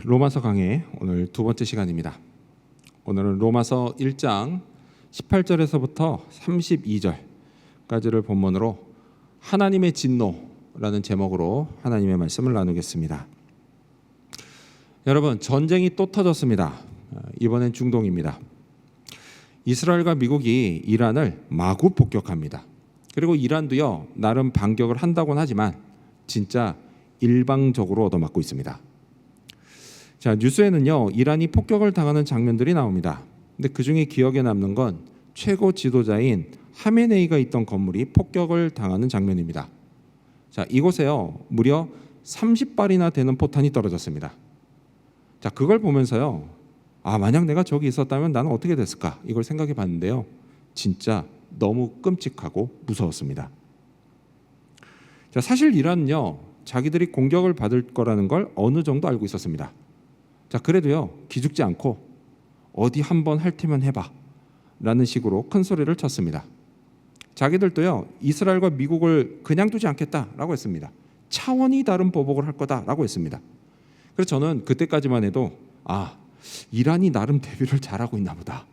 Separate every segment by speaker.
Speaker 1: 로마서 강의 오늘 두 번째 시간입니다. 오늘은 로마서 1장 18절에서부터 32절까지를 본문으로 하나님의 진노라는 제목으로 하나님의 말씀을 나누겠습니다. 여러분, 전쟁이 또 터졌습니다. 이번엔 중동입니다. 이스라엘과 미국이 이란을 마구 폭격합니다. 그리고 이란도요, 나름 반격을 한다고는 하지만 진짜 일방적으로 얻어맞고 있습니다. 자, 뉴스에는요, 이란이 폭격을 당하는 장면들이 나옵니다. 근데 그 중에 기억에 남는 건 최고 지도자인 하메네이가 있던 건물이 폭격을 당하는 장면입니다. 자, 이곳에요, 무려 30발이나 되는 포탄이 떨어졌습니다. 자, 그걸 보면서요, 만약 내가 저기 있었다면 나는 어떻게 됐을까? 이걸 생각해 봤는데요, 진짜 너무 끔찍하고 무서웠습니다. 자, 사실 이란은요, 자기들이 공격을 받을 거라는 걸 어느 정도 알고 있었습니다. 자, 그래도요, 기죽지 않고 어디 한번 할 테면 해봐 라는 식으로 큰 소리를 쳤습니다. 자기들도요, 이스라엘과 미국을 그냥 두지 않겠다라고 했습니다. 차원이 다른 보복을 할 거다라고 했습니다. 그래서 저는 그때까지만 해도 이란이 나름 대비를 잘하고 있나 보다,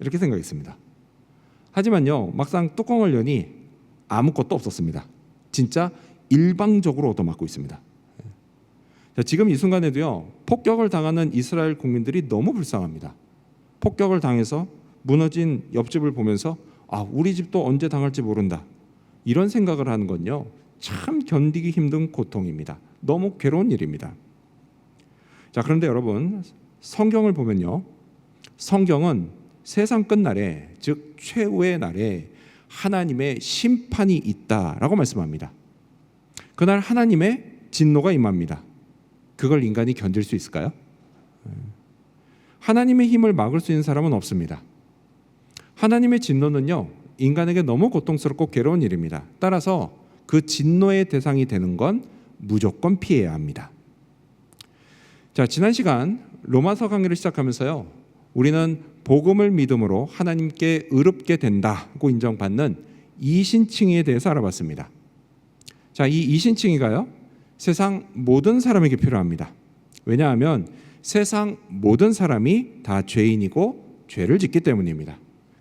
Speaker 1: 이렇게 생각했습니다. 하지만요, 막상 뚜껑을 여니 아무것도 없었습니다. 진짜 일방적으로 얻어맞고 있습니다. 자, 지금 이 순간에도요, 폭격을 당하는 이스라엘 국민들이 너무 불쌍합니다. 폭격을 당해서 무너진 옆집을 보면서 우리 집도 언제 당할지 모른다, 이런 생각을 하는 건요, 참 견디기 힘든 고통입니다. 너무 괴로운 일입니다. 자, 그런데 여러분, 성경을 보면요, 성경은 세상 끝날에, 즉 최후의 날에 하나님의 심판이 있다라고 말씀합니다. 그날 하나님의 진노가 임합니다. 그걸 인간이 견딜 수 있을까요? 하나님의 힘을 막을 수 있는 사람은 없습니다. 하나님의 진노는요, 인간에게 너무 고통스럽고 괴로운 일입니다. 따라서 그 진노의 대상이 되는 건 무조건 피해야 합니다. 자, 지난 시간 로마서 강의를 시작하면서요, 우리는 복음을 믿음으로 하나님께 의롭게 된다고 인정받는 이신칭의에 대해서 알아봤습니다. 자, 이 이신칭의가요, 세상 모든 사람에게 필요합니다. 왜냐하면 세상 모든 사람이 다 죄인이고 죄를 짓기 때문입니다.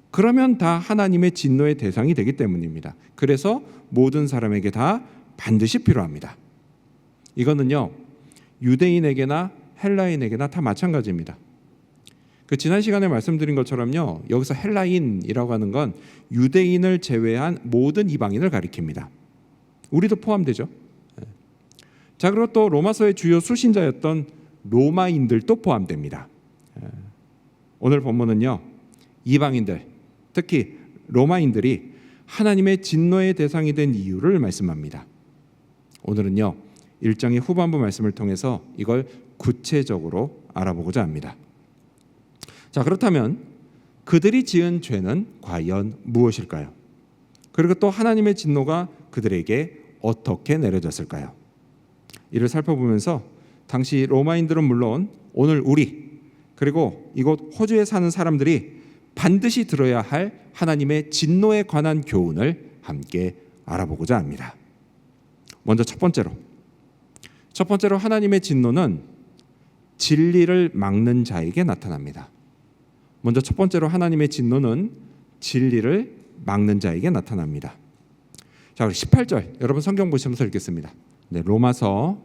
Speaker 1: 그러면 다 하나님의 진노의 대상이 되기 때문입니다. 그래서 모든 사람에게 다 반드시 필요합니다. 이거는요, 유대인에게나 헬라인에게나 다 마찬가지입니다. 지난 시간에 말씀드린 것처럼요, 여기서 헬라인이라고 하는 건 유대인을 제외한 모든 이방인을 가리킵니다. 우리도 포함되죠. 자, 그리고 또 로마서의 주요 수신자였던 로마인들도 포함됩니다. 오늘 본문은요, 이방인들, 특히 로마인들이 하나님의 진노의 대상이 된 이유를 말씀합니다. 오늘은요, 1장의 후반부 말씀을 통해서 이걸 구체적으로 알아보고자 합니다. 자, 그렇다면 그들이 지은 죄는 과연 무엇일까요? 그리고 또 하나님의 진노가 그들에게 어떻게 내려졌을까요? 이를 살펴보면서 당시 로마인들은 물론 오늘 우리, 그리고 이곳 호주에 사는 사람들이 반드시 들어야 할 하나님의 진노에 관한 교훈을 함께 알아보고자 합니다. 먼저 첫 번째로 하나님의 진노는 진리를 막는 자에게 나타납니다. 먼저 첫 번째로 하나님의 진노는 진리를 막는 자에게 나타납니다. 자, 우리 18절 여러분 성경 보시면서 읽겠습니다. 네, 로마서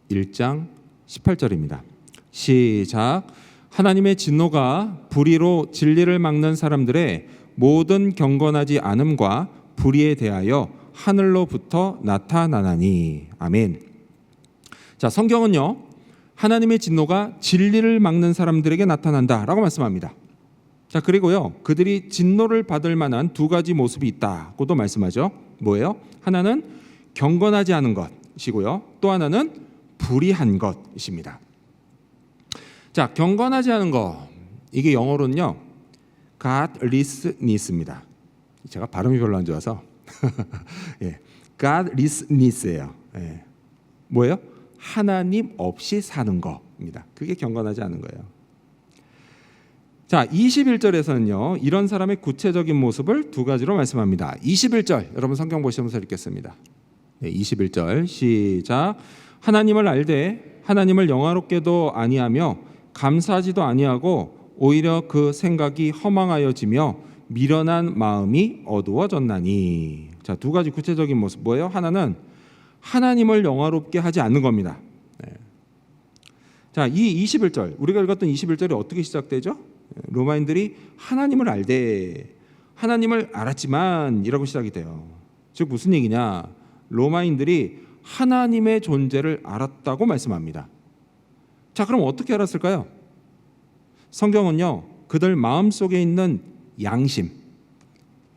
Speaker 1: 1장 18절입니다. 시작. 하나님의 진노가 불의로 진리를 막는 사람들의 모든 경건하지 않음과 불의에 대하여 하늘로부터 나타나나니. 아멘. 자, 성경은요, 하나님의 진노가 진리를 막는 사람들에게 나타난다라고 말씀합니다. 자, 그리고요, 그들이 진노를 받을 만한 두 가지 모습이 있다고도 말씀하죠. 뭐예요? 하나는 경건하지 않은 것이고요, 또 하나는 불의한 것입니다. 자, 경건하지 않은 것, 이게 영어로는요, godlessness입니다. 제가 발음이 별로 안 좋아서 godlessness예요. 뭐예요? 하나님 없이 사는 것입니다. 그게 경건하지 않은 거예요. 자, 21절에서는요, 이런 사람의 구체적인 모습을 두 가지로 말씀합니다. 21절 여러분 성경 보시면서 읽겠습니다. 네, 21절 시작. 하나님을 알되 하나님을 영화롭게도 아니하며 감사하지도 아니하고 오히려 그 생각이 허망하여지며 미련한 마음이 어두워졌나니. 자, 두 가지 구체적인 모습 뭐예요? 하나는 하나님을 영화롭게 하지 않는 겁니다. 네. 자, 이 21절, 우리가 읽었던 21절이 어떻게 시작되죠? 로마인들이 하나님을 알되, 하나님을 알았지만 이라고 시작이 돼요. 즉 무슨 얘기냐? 로마인들이 하나님의 존재를 알았다고 말씀합니다. 자, 그럼 어떻게 알았을까요? 성경은요, 그들 마음속에 있는 양심,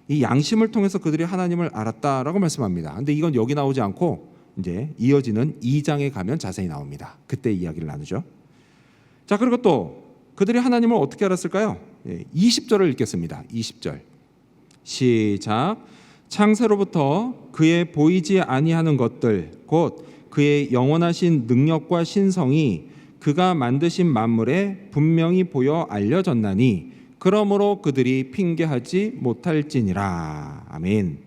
Speaker 1: 이 양심을 통해서 그들이 하나님을 알았다라고 말씀합니다. 근데 이건 여기 나오지 않고 이제 이어지는 2장에 가면 자세히 나옵니다. 그때 이야기를 나누죠. 자, 그리고 또 그들이 하나님을 어떻게 알았을까요? 20절을 읽겠습니다. 20절 시작. 창세로부터 그의 보이지 아니하는 것들 곧 그의 영원하신 능력과 신성이 그가 만드신 만물에 분명히 보여 알려졌나니 그러므로 그들이 핑계하지 못할지니라. 아멘.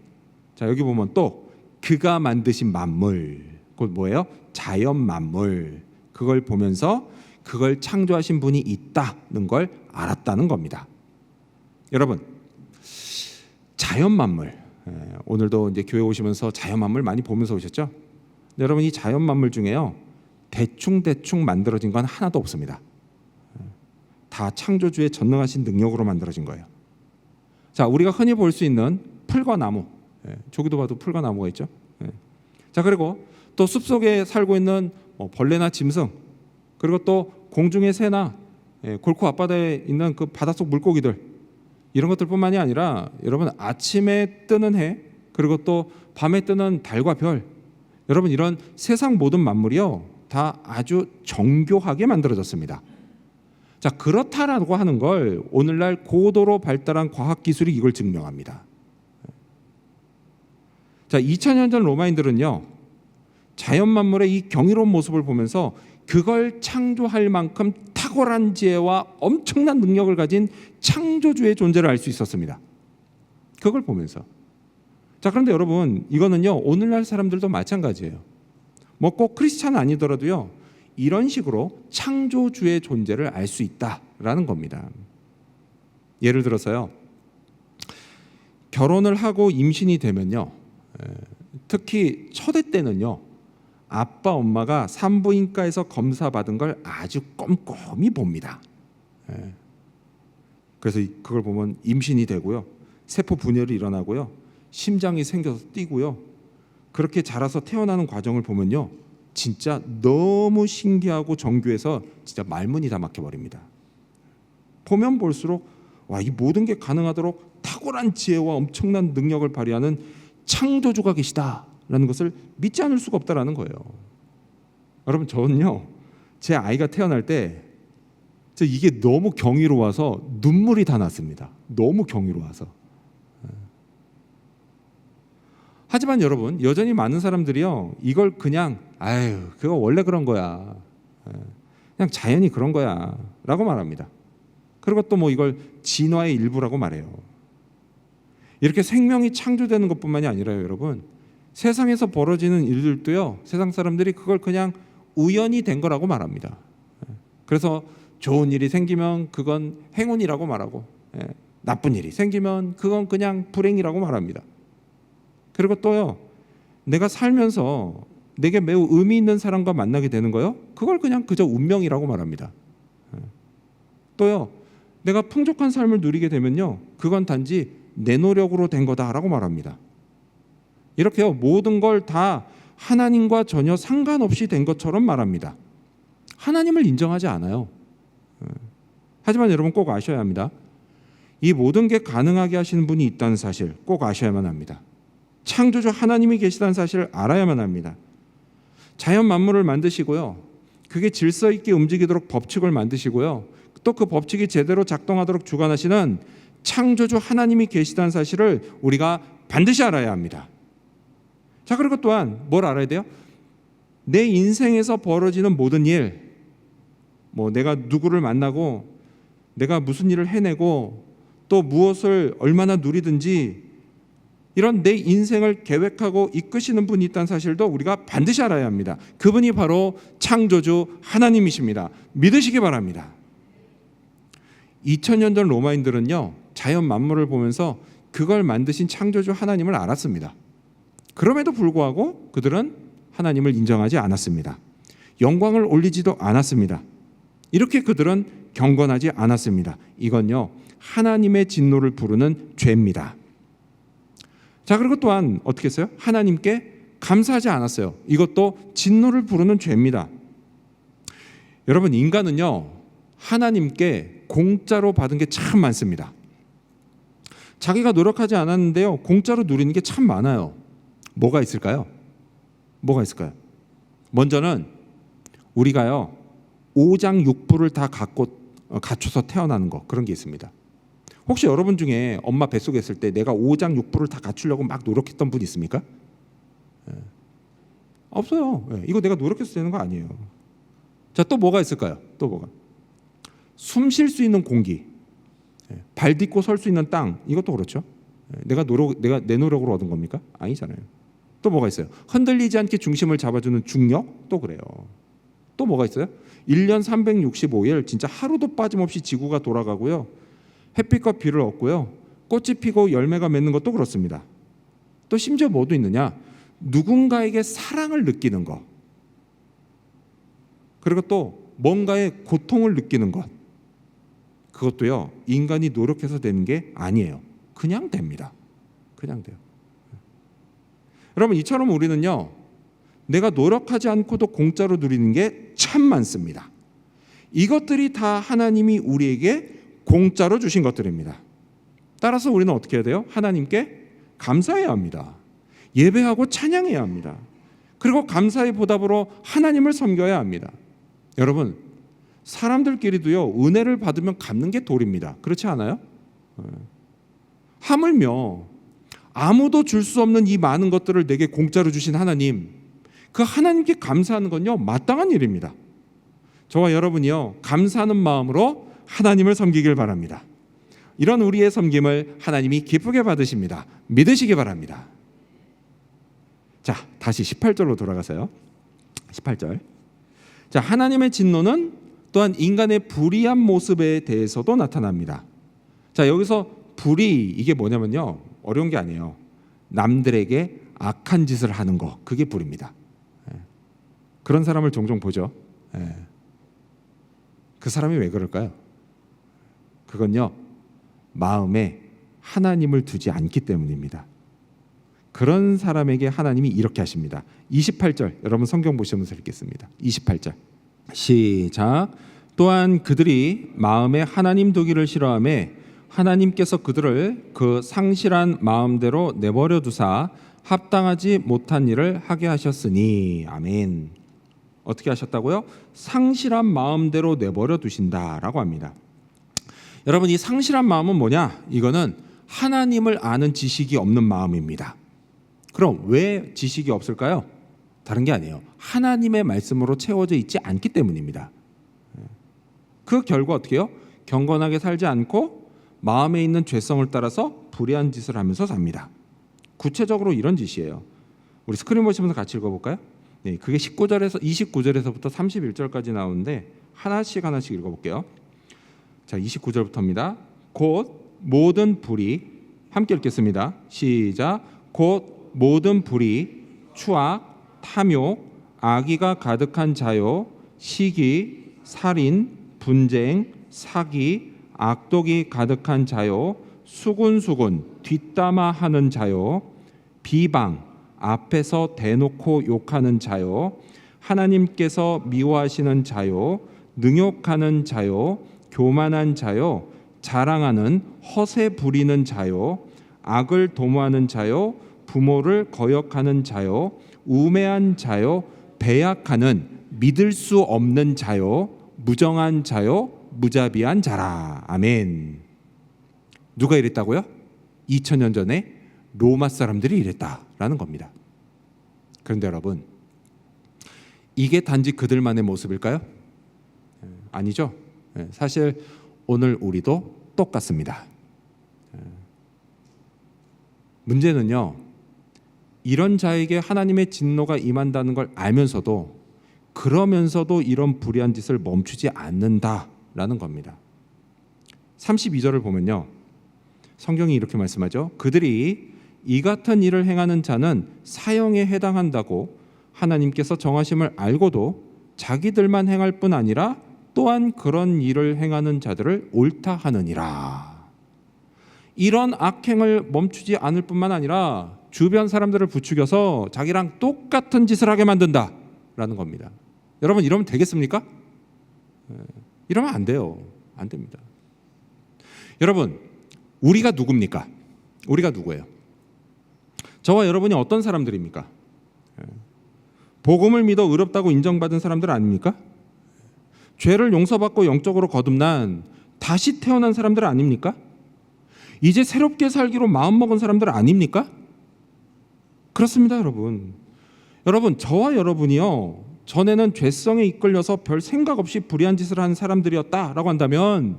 Speaker 1: 자, 여기 보면 또 그가 만드신 만물, 곧 뭐예요? 자연 만물, 그걸 보면서 그걸 창조하신 분이 있다는 걸 알았다는 겁니다. 여러분, 자연 만물, 오늘도 이제 교회 오시면서 자연 만물 많이 보면서 오셨죠? 여러분, 이 자연 만물 중에요, 대충 만들어진 건 하나도 없습니다. 다 창조주의 전능하신 능력으로 만들어진 거예요. 자, 우리가 흔히 볼 수 있는 풀과 나무, 저기도 봐도 풀과 나무가 있죠. 자, 그리고 또 숲속에 살고 있는 벌레나 짐승, 그리고 또 공중의 새나 골코 앞바다에 있는 그 바닷속 물고기들, 이런 것들뿐만이 아니라 여러분, 아침에 뜨는 해, 그리고 또 밤에 뜨는 달과 별, 여러분, 이런 세상 모든 만물이요 다 아주 정교하게 만들어졌습니다. 자, 그렇다라고 하는 걸 오늘날 고도로 발달한 과학기술이 이걸 증명합니다. 자, 2000년 전 로마인들은요, 자연 만물의 이 경이로운 모습을 보면서 그걸 창조할 만큼 탁월한 지혜와 엄청난 능력을 가진 창조주의 존재를 알 수 있었습니다. 그걸 보면서. 자, 그런데 여러분, 이거는요 오늘날 사람들도 마찬가지예요. 뭐 꼭 크리스찬 아니더라도요, 이런 식으로 창조주의 존재를 알 수 있다라는 겁니다. 예를 들어서요, 결혼을 하고 임신이 되면요, 특히 첫애 때는요, 아빠 엄마가 산부인과에서 검사 받은 걸 아주 꼼꼼히 봅니다. 그래서 그걸 보면 임신이 되고요, 세포 분열이 일어나고요, 심장이 생겨서 뛰고요, 그렇게 자라서 태어나는 과정을 보면요, 진짜 너무 신기하고 정교해서 진짜 말문이 다 막혀버립니다. 보면 볼수록 와, 이 모든 게 가능하도록 탁월한 지혜와 엄청난 능력을 발휘하는 창조주가 계시다라는 것을 믿지 않을 수가 없다라는 거예요. 여러분, 저는요, 제 아이가 태어날 때 이게 너무 경이로워서 눈물이 다 났습니다. 너무 경이로워서. 하지만 여러분, 여전히 많은 사람들이요, 이걸 그냥 아유, 그거 원래 그런 거야, 그냥 자연이 그런 거야 라고 말합니다. 그리고 또 뭐 이걸 진화의 일부라고 말해요. 이렇게 생명이 창조되는 것뿐만이 아니라요, 여러분, 세상에서 벌어지는 일들도요, 세상 사람들이 그걸 그냥 우연히 된 거라고 말합니다. 그래서 좋은 일이 생기면 그건 행운이라고 말하고, 나쁜 일이 생기면 그건 그냥 불행이라고 말합니다. 그리고 또요, 내가 살면서 내게 매우 의미 있는 사람과 만나게 되는 거요, 그걸 그냥 그저 운명이라고 말합니다. 또요, 내가 풍족한 삶을 누리게 되면요, 그건 단지 내 노력으로 된 거다라고 말합니다. 이렇게요, 모든 걸 다 하나님과 전혀 상관없이 된 것처럼 말합니다. 하나님을 인정하지 않아요. 하지만 여러분, 꼭 아셔야 합니다. 이 모든 게 가능하게 하시는 분이 있다는 사실 꼭 아셔야만 합니다. 창조주 하나님이 계시다는 사실을 알아야만 합니다. 자연 만물을 만드시고요, 그게 질서 있게 움직이도록 법칙을 만드시고요, 또 그 법칙이 제대로 작동하도록 주관하시는 창조주 하나님이 계시다는 사실을 우리가 반드시 알아야 합니다. 자, 그리고 또한 뭘 알아야 돼요? 내 인생에서 벌어지는 모든 일, 뭐 내가 누구를 만나고 내가 무슨 일을 해내고 또 무엇을 얼마나 누리든지 이런 내 인생을 계획하고 이끄시는 분이 있다는 사실도 우리가 반드시 알아야 합니다. 그분이 바로 창조주 하나님이십니다. 믿으시기 바랍니다. 2000년 전 로마인들은요, 자연 만물을 보면서 그걸 만드신 창조주 하나님을 알았습니다. 그럼에도 불구하고 그들은 하나님을 인정하지 않았습니다. 영광을 올리지도 않았습니다. 이렇게 그들은 경건하지 않았습니다. 이건요, 하나님의 진노를 부르는 죄입니다. 자, 그리고 또한 어떻게 했어요? 하나님께 감사하지 않았어요. 이것도 진노를 부르는 죄입니다. 여러분, 인간은요, 하나님께 공짜로 받은 게 참 많습니다. 자기가 노력하지 않았는데요, 공짜로 누리는 게 참 많아요. 뭐가 있을까요? 뭐가 있을까요? 먼저는 우리가요, 오장육부를 다 갖춰서 태어나는 거, 그런 게 있습니다. 혹시 여러분 중에 엄마 뱃속에 있을 때 내가 오장육부를 다 갖추려고 막 노력했던 분 있습니까? 없어요. 이거 내가 노력해서 되는 거 아니에요. 자, 또 뭐가 있을까요? 또 뭐가? 숨 쉴 수 있는 공기, 발 딛고 설 수 있는 땅, 이것도 그렇죠. 내가 내 노력으로 얻은 겁니까? 아니잖아요. 또 뭐가 있어요? 흔들리지 않게 중심을 잡아주는 중력, 또 그래요. 또 뭐가 있어요? 1년 365일 진짜 하루도 빠짐없이 지구가 돌아가고요, 햇빛과 비를 얻고요, 꽃이 피고 열매가 맺는 것도 그렇습니다. 또 심지어 뭐도 있느냐? 누군가에게 사랑을 느끼는 것, 그리고 또 뭔가의 고통을 느끼는 것, 그것도요, 인간이 노력해서 되는 게 아니에요. 그냥 됩니다. 그냥 돼요. 여러분, 이처럼 우리는요, 내가 노력하지 않고도 공짜로 누리는 게 참 많습니다. 이것들이 다 하나님이 우리에게 공짜로 주신 것들입니다. 따라서 우리는 어떻게 해야 돼요? 하나님께 감사해야 합니다. 예배하고 찬양해야 합니다. 그리고 감사의 보답으로 하나님을 섬겨야 합니다. 여러분, 사람들끼리도요, 은혜를 받으면 갚는 게 도리입니다. 그렇지 않아요? 하물며 아무도 줄 수 없는 이 많은 것들을 내게 공짜로 주신 하나님, 그 하나님께 감사하는 건요, 마땅한 일입니다. 저와 여러분이요, 감사하는 마음으로 하나님을 섬기길 바랍니다. 이런 우리의 섬김을 하나님이 기쁘게 받으십니다. 믿으시기 바랍니다. 자, 다시 18절로 돌아가서요. 18절. 자, 하나님의 진노는 또한 인간의 불의한 모습에 대해서도 나타납니다. 자, 여기서 불의, 이게 뭐냐면요, 어려운 게 아니에요. 남들에게 악한 짓을 하는 거, 그게 불의입니다. 그런 사람을 종종 보죠. 그 사람이 왜 그럴까요? 그건요, 마음에 하나님을 두지 않기 때문입니다. 그런 사람에게 하나님이 이렇게 하십니다. 28절, 여러분 성경 보시면서 읽겠습니다. 28절 시작. 또한 그들이 마음에 하나님 두기를 싫어하며 하나님께서 그들을 그 상실한 마음대로 내버려 두사 합당하지 못한 일을 하게 하셨으니. 아멘. 어떻게 하셨다고요? 상실한 마음대로 내버려 두신다라고 합니다. 여러분, 이 상실한 마음은 뭐냐? 이거는 하나님을 아는 지식이 없는 마음입니다. 그럼 왜 지식이 없을까요? 다른 게 아니에요. 하나님의 말씀으로 채워져 있지 않기 때문입니다. 그 결과 어떻게 해요? 경건하게 살지 않고 마음에 있는 죄성을 따라서 불의한 짓을 하면서 삽니다. 구체적으로 이런 짓이에요. 우리 스크린 보시면서 같이 읽어볼까요? 네, 그게 29절에서부터 31절까지 나오는데 하나씩 읽어볼게요. 자, 29절부터입니다. 곧 모든 불의, 함께 읽겠습니다. 시작. 곧 모든 불의, 추악, 탐욕, 악의가 가득한 자요, 시기, 살인, 분쟁, 사기, 악독이 가득한 자요, 수군수군, 뒷담화하는 자요, 비방, 앞에서 대놓고 욕하는 자요, 하나님께서 미워하시는 자요, 능욕하는 자요, 교만한 자요, 자랑하는 허세 부리는 자요, 악을 도모하는 자요, 부모를 거역하는 자요, 우매한 자요, 배약하는 믿을 수 없는 자요, 무정한 자요, 무자비한 자라. 아멘. 누가 이랬다고요? 2000년 전에 로마 사람들이 이랬다라는 겁니다. 그런데 여러분, 이게 단지 그들만의 모습일까요? 아니죠. 사실 오늘 우리도 똑같습니다. 문제는요, 이런 자에게 하나님의 진노가 임한다는 걸 알면서도 그러면서도 이런 불의한 짓을 멈추지 않는다라는 겁니다. 32절을 보면요, 성경이 이렇게 말씀하죠. 그들이 이 같은 일을 행하는 자는 사형에 해당한다고 하나님께서 정하심을 알고도 자기들만 행할 뿐 아니라 또한 그런 일을 행하는 자들을 옳다 하느니라. 이런 악행을 멈추지 않을 뿐만 아니라 주변 사람들을 부추겨서 자기랑 똑같은 짓을 하게 만든다라는 겁니다. 여러분, 이러면 되겠습니까? 이러면 안 돼요. 안 됩니다. 여러분, 우리가 누굽니까? 우리가 누구예요? 저와 여러분이 어떤 사람들입니까? 복음을 믿어 의롭다고 인정받은 사람들 아닙니까? 죄를 용서받고 영적으로 거듭난 다시 태어난 사람들 아닙니까? 이제 새롭게 살기로 마음먹은 사람들 아닙니까? 그렇습니다, 여러분. 여러분, 저와 여러분이요, 전에는 죄성에 이끌려서 별 생각 없이 불의한 짓을 하는 사람들이었다라고 한다면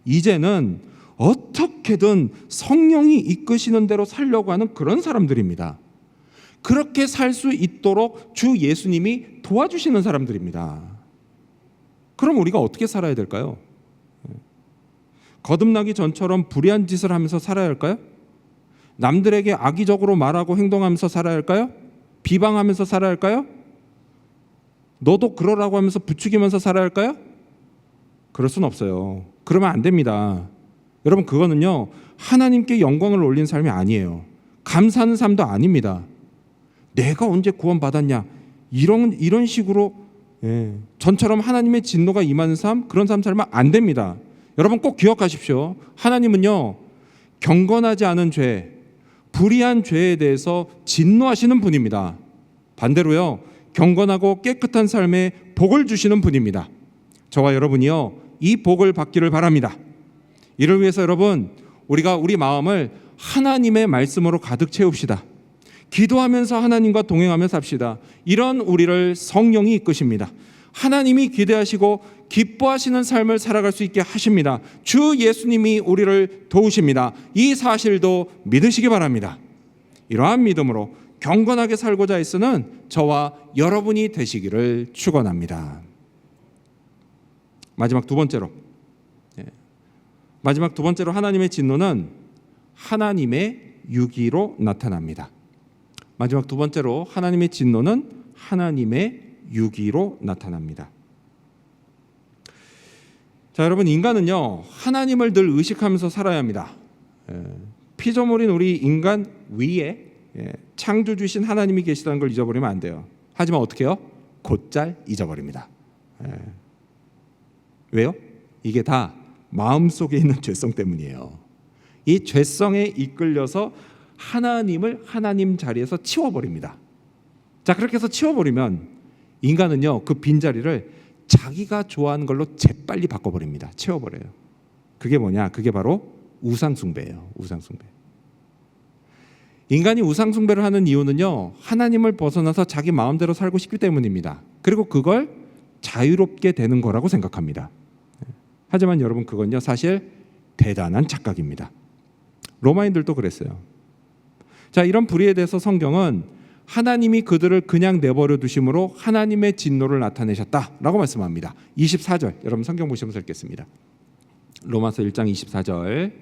Speaker 1: 이제는 어떻게든 성령이 이끄시는 대로 살려고 하는 그런 사람들입니다. 그렇게 살 수 있도록 주 예수님이 도와주시는 사람들입니다. 그럼 우리가 어떻게 살아야 될까요? 거듭나기 전처럼 불의한 짓을 하면서 살아야 할까요? 남들에게 악의적으로 말하고 행동하면서 살아야 할까요? 비방하면서 살아야 할까요? 너도 그러라고 하면서 부추기면서 살아야 할까요? 그럴 수는 없어요. 그러면 안 됩니다. 여러분, 그거는요, 하나님께 영광을 올린 삶이 아니에요. 감사하는 삶도 아닙니다. 내가 언제 구원받았냐, 이런 식으로 전처럼 하나님의 진노가 임하는 삶, 그런 삶 살면 안 됩니다. 여러분, 꼭 기억하십시오. 하나님은요, 경건하지 않은 죄, 불의한 죄에 대해서 진노하시는 분입니다. 반대로요, 경건하고 깨끗한 삶에 복을 주시는 분입니다. 저와 여러분이요, 이 복을 받기를 바랍니다. 이를 위해서 여러분, 우리가 우리 마음을 하나님의 말씀으로 가득 채웁시다. 기도하면서 하나님과 동행하며 삽시다. 이런 우리를 성령이 이끄십니다. 하나님이 기대하시고 기뻐하시는 삶을 살아갈 수 있게 하십니다. 주 예수님이 우리를 도우십니다. 이 사실도 믿으시기 바랍니다. 이러한 믿음으로 경건하게 살고자 애쓰는 저와 여러분이 되시기를 축원합니다. 마지막 두 번째로 하나님의 진노는 하나님의 유기로 나타납니다. 마지막 두 번째로 하나님의 진노는 하나님의 유기로 나타납니다. 자, 여러분, 인간은요, 하나님을 늘 의식하면서 살아야 합니다. 피조물인 우리 인간 위에 창조주신 하나님이 계시다는 걸 잊어버리면 안 돼요. 하지만 어떻게 해요? 곧잘 잊어버립니다. 왜요? 이게 다 마음속에 있는 죄성 때문이에요. 이 죄성에 이끌려서 하나님을 하나님 자리에서 치워버립니다. 자, 그렇게 해서 치워버리면 인간은요, 그 빈자리를 자기가 좋아하는 걸로 재빨리 바꿔버립니다. 채워버려요. 그게 뭐냐? 그게 바로 우상숭배예요. 우상숭배. 인간이 우상숭배를 하는 이유는요, 하나님을 벗어나서 자기 마음대로 살고 싶기 때문입니다. 그리고 그걸 자유롭게 되는 거라고 생각합니다. 하지만 여러분, 그건요, 사실 대단한 착각입니다. 로마인들도 그랬어요. 자, 이런 불의에 대해서 성경은 하나님이 그들을 그냥 내버려 두심으로 하나님의 진노를 나타내셨다라고 말씀합니다. 24절, 여러분 성경 보시면서 읽겠습니다. 로마서 1장 24절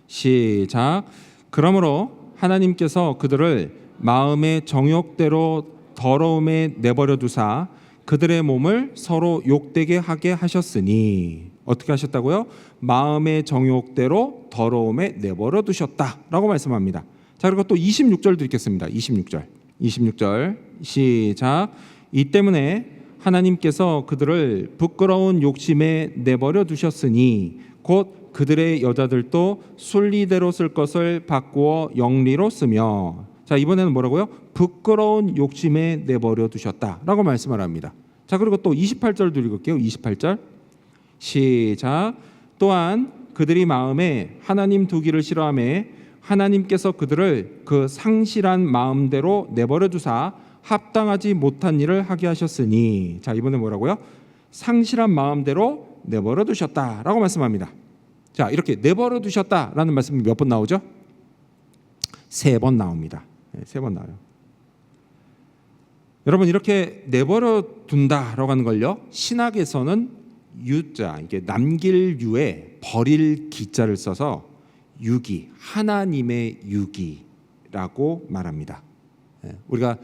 Speaker 1: 시작. 그러므로 하나님께서 그들을 마음의 정욕대로 더러움에 내버려 두사 그들의 몸을 서로 욕되게 하게 하셨으니, 어떻게 하셨다고요? 마음의 정욕대로 더러움에 내버려 두셨다라고 말씀합니다. 자, 그리고 또 26절도 읽겠습니다. 26절 시작. 이 때문에 하나님께서 그들을 부끄러운 욕심에 내버려 두셨으니 곧 그들의 여자들도 순리대로 쓸 것을 바꾸어 영리로 쓰며. 자, 이번에는 뭐라고요? 부끄러운 욕심에 내버려 두셨다라고 말씀을 합니다. 자, 그리고 또 28절도 읽을게요. 28절 시작. 또한 그들이 마음에 하나님 두기를 싫어하며 하나님께서 그들을 그 상실한 마음대로 내버려 두사 합당하지 못한 일을 하게 하셨으니. 자, 이번에 뭐라고요? 상실한 마음대로 내버려 두셨다라고 말씀합니다. 자, 이렇게 내버려 두셨다라는 말씀이 몇 번 나오죠? 3번 나옵니다. 3번 나와요. 여러분 이렇게 내버려 둔다라고 하는 걸요. 신학에서는 유자, 이게 남길 유에 버릴 기자를 써서 유기, 하나님의 유기라고 말합니다. 우리가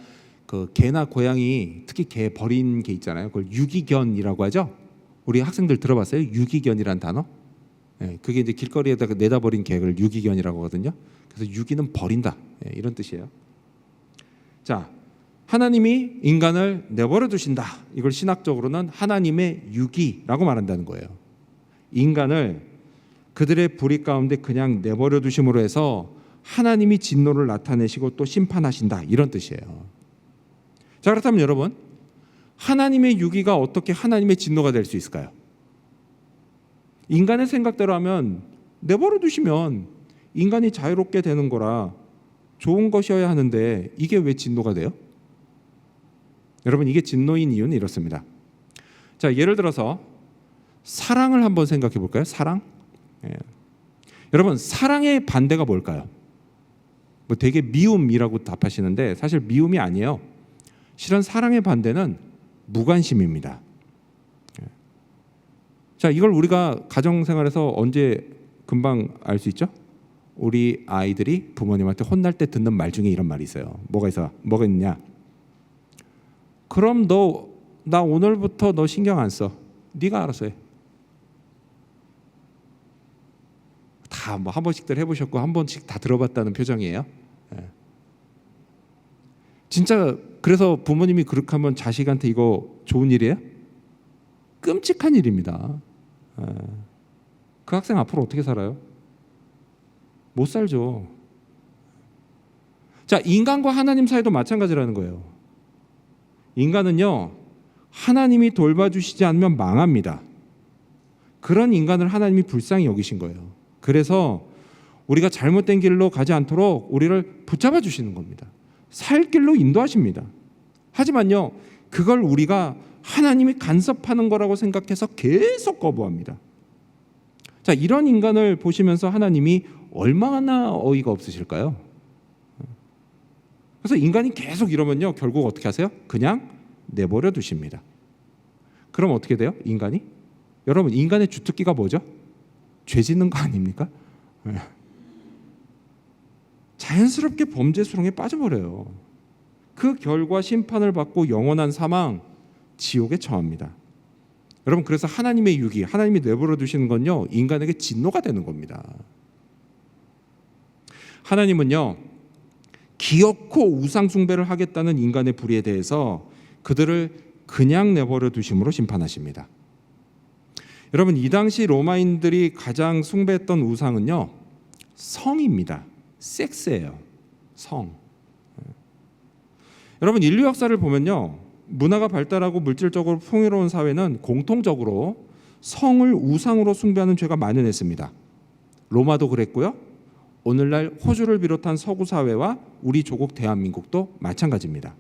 Speaker 1: 그 개나 고양이, 특히 개 버린 개 있잖아요. 그걸 유기견이라고 하죠. 우리 학생들 들어봤어요? 유기견이란 단어? 그게 이제 길거리에다가 내다 버린 개를 유기견이라고 하거든요. 그래서 유기는 버린다, 이런 뜻이에요. 자, 하나님이 인간을 내버려 두신다. 이걸 신학적으로는 하나님의 유기라고 말한다는 거예요. 인간을 그들의 불의 가운데 그냥 내버려 두심으로 해서 하나님이 진노를 나타내시고 또 심판하신다, 이런 뜻이에요. 자, 그렇다면 여러분, 하나님의 유기가 어떻게 하나님의 진노가 될 수 있을까요? 인간의 생각대로 하면 내버려 두시면 인간이 자유롭게 되는 거라 좋은 것이어야 하는데 이게 왜 진노가 돼요? 여러분, 이게 진노인 이유는 이렇습니다. 자, 예를 들어서 사랑을 한번 생각해 볼까요? 사랑? 여러분, 사랑의 반대가 뭘까요? 뭐 되게 미움이라고 답하시는데 사실 미움이 아니에요. 실은 사랑의 반대는 무관심입니다. 자, 이걸 우리가 가정생활에서 언제 금방 알 수 있죠? 우리 아이들이 부모님한테 혼날 때 듣는 말 중에 이런 말이 있어요. 뭐가 있냐? 그럼 나 오늘부터 너 신경 안 써. 네가 알아서 해. 다 뭐 한 번씩들 해보셨고 한 번씩 다 들어봤다는 표정이에요. 진짜 그래서 부모님이 그렇게 하면 자식한테 이거 좋은 일이에요? 끔찍한 일입니다. 그 학생 앞으로 어떻게 살아요? 못 살죠. 자, 인간과 하나님 사이도 마찬가지라는 거예요. 인간은요, 하나님이 돌봐주시지 않으면 망합니다. 그런 인간을 하나님이 불쌍히 여기신 거예요. 그래서 우리가 잘못된 길로 가지 않도록 우리를 붙잡아 주시는 겁니다. 살 길로 인도하십니다. 하지만요, 그걸 우리가 하나님이 간섭하는 거라고 생각해서 계속 거부합니다. 자, 이런 인간을 보시면서 하나님이 얼마나 어이가 없으실까요? 그래서 인간이 계속 이러면요, 결국 어떻게 하세요? 그냥 내버려 두십니다. 그럼 어떻게 돼요? 인간이? 여러분, 인간의 주특기가 뭐죠? 죄 짓는 거 아닙니까? 자연스럽게 범죄 수렁에 빠져버려요. 그 결과 심판을 받고 영원한 사망, 지옥에 처합니다. 여러분, 그래서 하나님의 유기, 하나님이 내버려 두시는 건요, 인간에게 진노가 되는 겁니다. 하나님은요, 기어코 우상 숭배를 하겠다는 인간의 불의에 대해서 그들을 그냥 내버려 두심으로 심판하십니다. 여러분, 이 당시 로마인들이 가장 숭배했던 우상은요, 성입니다. 섹스예요. 성. 여러분, 인류 역사를 보면요, 문화가 발달하고 물질적으로 풍요로운 사회는 공통적으로 성을 우상으로 숭배하는 죄가 만연했습니다. 로마도 그랬고요, 오늘날 호주를 비롯한 서구 사회와 우리 조국 대한민국도 마찬가지입니다.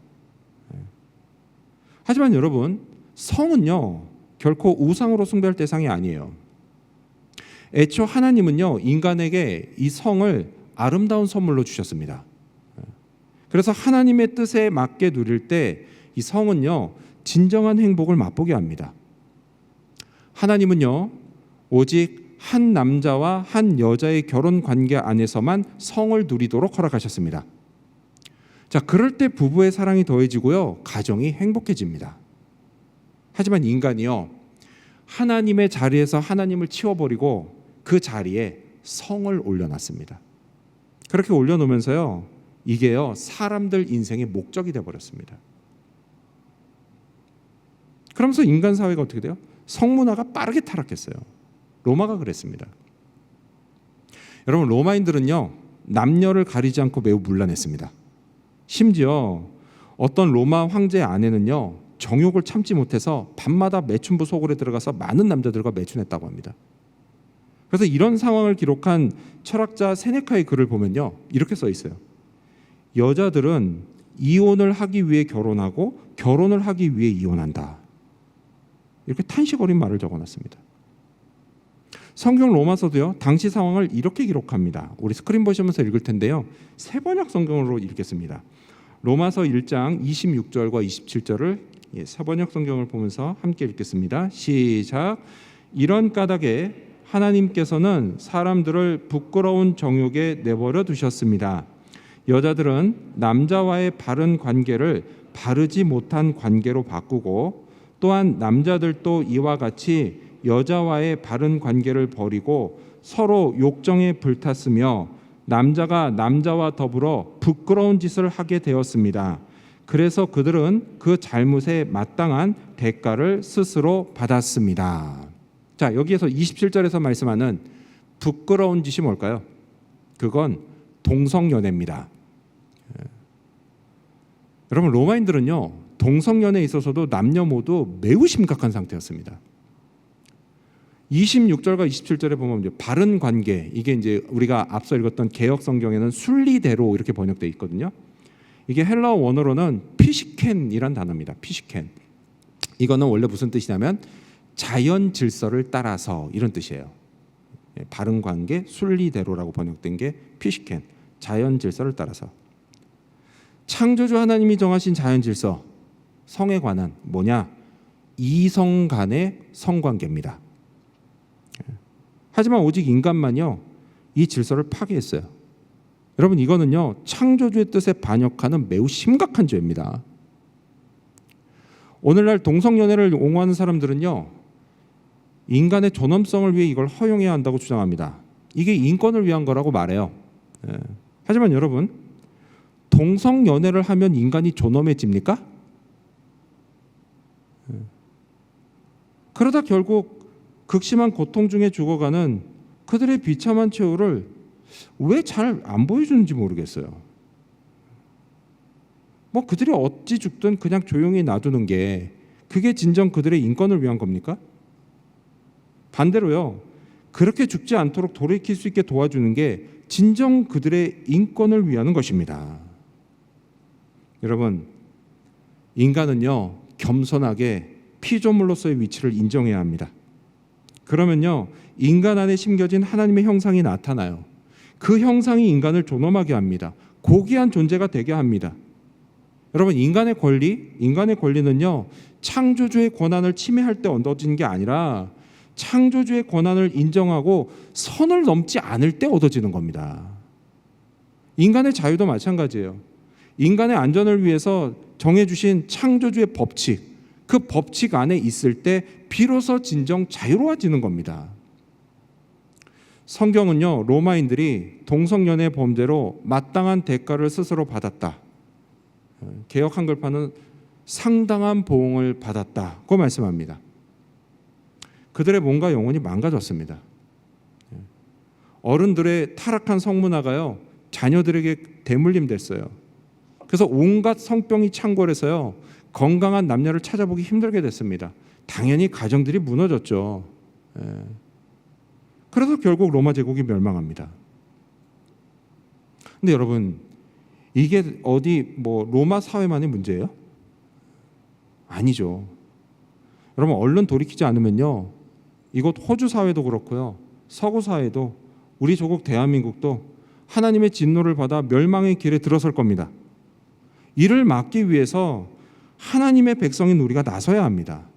Speaker 1: 하지만 여러분, 성은요, 결코 우상으로 숭배할 대상이 아니에요. 애초 하나님은요, 인간에게 이 성을 아름다운 선물로 주셨습니다. 그래서 하나님의 뜻에 맞게 누릴 때 이 성은요, 진정한 행복을 맛보게 합니다. 하나님은요, 오직 한 남자와 한 여자의 결혼 관계 안에서만 성을 누리도록 허락하셨습니다. 자, 그럴 때 부부의 사랑이 더해지고요, 가정이 행복해집니다. 하지만 인간이요, 하나님의 자리에서 하나님을 치워버리고 그 자리에 성을 올려놨습니다. 그렇게 올려놓으면서요, 이게요, 사람들 인생의 목적이 되어버렸습니다. 그러면서 인간 사회가 어떻게 돼요? 성문화가 빠르게 타락했어요. 로마가 그랬습니다. 여러분, 로마인들은요, 남녀를 가리지 않고 매우 문란했습니다. 심지어 어떤 로마 황제의 아내는요, 정욕을 참지 못해서 밤마다 매춘부 소굴에 들어가서 많은 남자들과 매춘했다고 합니다. 그래서 이런 상황을 기록한 철학자 세네카의 글을 보면요, 이렇게 써 있어요. 여자들은 이혼을 하기 위해 결혼하고 결혼을 하기 위해 이혼한다. 이렇게 탄식 어린 말을 적어놨습니다. 성경 로마서도요, 당시 상황을 이렇게 기록합니다. 우리 스크린 보시면서 읽을 텐데요, 세번역 성경으로 읽겠습니다. 로마서 1장 26절과 27절을 세번역 성경을 보면서 함께 읽겠습니다. 시작. 이런 까닭에 하나님께서는 사람들을 부끄러운 정욕에 내버려 두셨습니다. 여자들은 남자와의 바른 관계를 바르지 못한 관계로 바꾸고, 또한 남자들도 이와 같이 여자와의 바른 관계를 버리고 서로 욕정에 불탔으며 남자가 남자와 더불어 부끄러운 짓을 하게 되었습니다. 그래서 그들은 그 잘못에 마땅한 대가를 스스로 받았습니다. 자, 여기에서 27절에서 말씀하는 부끄러운 짓이 뭘까요? 그건 동성연애입니다. 여러분, 로마인들은요, 동성연애에 있어서도 남녀 모두 매우 심각한 상태였습니다. 26절과 27절에 보면 이제 바른 관계, 이게 이제 우리가 앞서 읽었던 개역 성경에는 순리대로 이렇게 번역되어 있거든요. 이게 헬라어 원어로는 피시켄이란 단어입니다. 피시켄. 이거는 원래 무슨 뜻이냐면 자연 질서를 따라서, 이런 뜻이에요. 바른 관계, 순리대로라고 번역된 게 피시켄, 자연 질서를 따라서. 창조주 하나님이 정하신 자연 질서, 성에 관한 뭐냐? 이성 간의 성관계입니다. 하지만 오직 인간만요, 이 질서를 파괴했어요. 여러분, 이거는요, 창조주의 뜻에 반역하는 매우 심각한 죄입니다. 오늘날 동성연애를 옹호하는 사람들은요, 인간의 존엄성을 위해 이걸 허용해야 한다고 주장합니다. 이게 인권을 위한 거라고 말해요. 하지만 여러분, 동성연애를 하면 인간이 존엄해집니까? 그러다 결국 극심한 고통 중에 죽어가는 그들의 비참한 최후를 왜 잘 안 보여주는지 모르겠어요. 뭐 그들이 어찌 죽든 그냥 조용히 놔두는 게 그게 진정 그들의 인권을 위한 겁니까? 반대로요, 그렇게 죽지 않도록 돌이킬 수 있게 도와주는 게 진정 그들의 인권을 위하는 것입니다. 여러분, 인간은요, 겸손하게 피조물로서의 위치를 인정해야 합니다. 그러면요, 인간 안에 심겨진 하나님의 형상이 나타나요. 그 형상이 인간을 존엄하게 합니다. 고귀한 존재가 되게 합니다. 여러분, 인간의 권리는요, 창조주의 권한을 침해할 때 얻어지는 게 아니라 창조주의 권한을 인정하고 선을 넘지 않을 때 얻어지는 겁니다. 인간의 자유도 마찬가지예요. 인간의 안전을 위해서 정해주신 창조주의 법칙, 그 법칙 안에 있을 때 비로소 진정 자유로워지는 겁니다. 성경은요, 로마인들이 동성연애 범죄로 마땅한 대가를 스스로 받았다. 개역 한글판은 상당한 보응을 받았다고 말씀합니다. 그들의 몸과 영혼이 망가졌습니다. 어른들의 타락한 성문화가요, 자녀들에게 대물림됐어요. 그래서 온갖 성병이 창궐해서요, 건강한 남녀를 찾아보기 힘들게 됐습니다. 당연히 가정들이 무너졌죠. 그래서 결국 로마 제국이 멸망합니다. 근데 여러분, 이게 어디 뭐 로마 사회만의 문제예요? 아니죠. 여러분, 얼른 돌이키지 않으면요, 이곳 호주 사회도 그렇고요, 서구 사회도, 우리 조국 대한민국도 하나님의 진노를 받아 멸망의 길에 들어설 겁니다. 이를 막기 위해서 하나님의 백성인 우리가 나서야 합니다.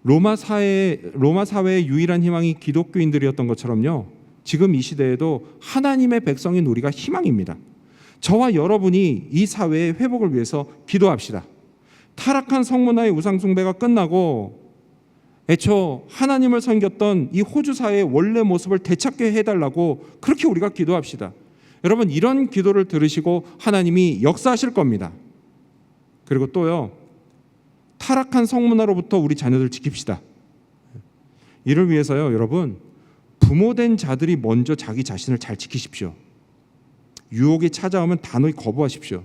Speaker 1: 로마 사회의 유일한 희망이 기독교인들이었던 것처럼요, 지금 이 시대에도 하나님의 백성인 우리가 희망입니다. 저와 여러분이 이 사회의 회복을 위해서 기도합시다. 타락한 성문화의 우상 숭배가 끝나고 애초 하나님을 섬겼던 이 호주 사회의 원래 모습을 되찾게 해달라고 그렇게 우리가 기도합시다. 여러분, 이런 기도를 들으시고 하나님이 역사하실 겁니다. 그리고 또요, 타락한 성문화로부터 우리 자녀들 지킵시다. 이를 위해서요, 여러분, 부모된 자들이 먼저 자기 자신을 잘 지키십시오. 유혹이 찾아오면 단호히 거부하십시오.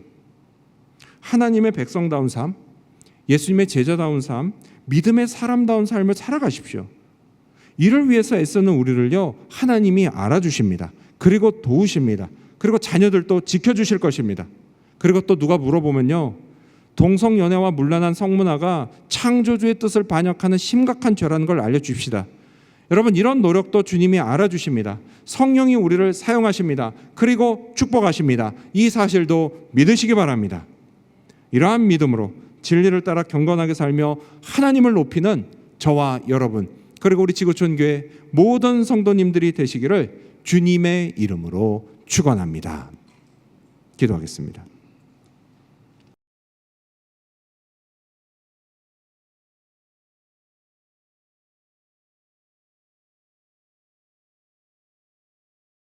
Speaker 1: 하나님의 백성다운 삶, 예수님의 제자다운 삶, 믿음의 사람다운 삶을 살아가십시오. 이를 위해서 애쓰는 우리를요, 하나님이 알아주십니다. 그리고 도우십니다. 그리고 자녀들도 지켜주실 것입니다. 그리고 또 누가 물어보면요, 동성연애와 문란한 성문화가 창조주의 뜻을 반역하는 심각한 죄라는 걸 알려주십시다. 여러분, 이런 노력도 주님이 알아주십니다. 성령이 우리를 사용하십니다. 그리고 축복하십니다. 이 사실도 믿으시기 바랍니다. 이러한 믿음으로 진리를 따라 경건하게 살며 하나님을 높이는 저와 여러분, 그리고 우리 지구촌 교회 모든 성도님들이 되시기를 주님의 이름으로 축원합니다. 기도하겠습니다.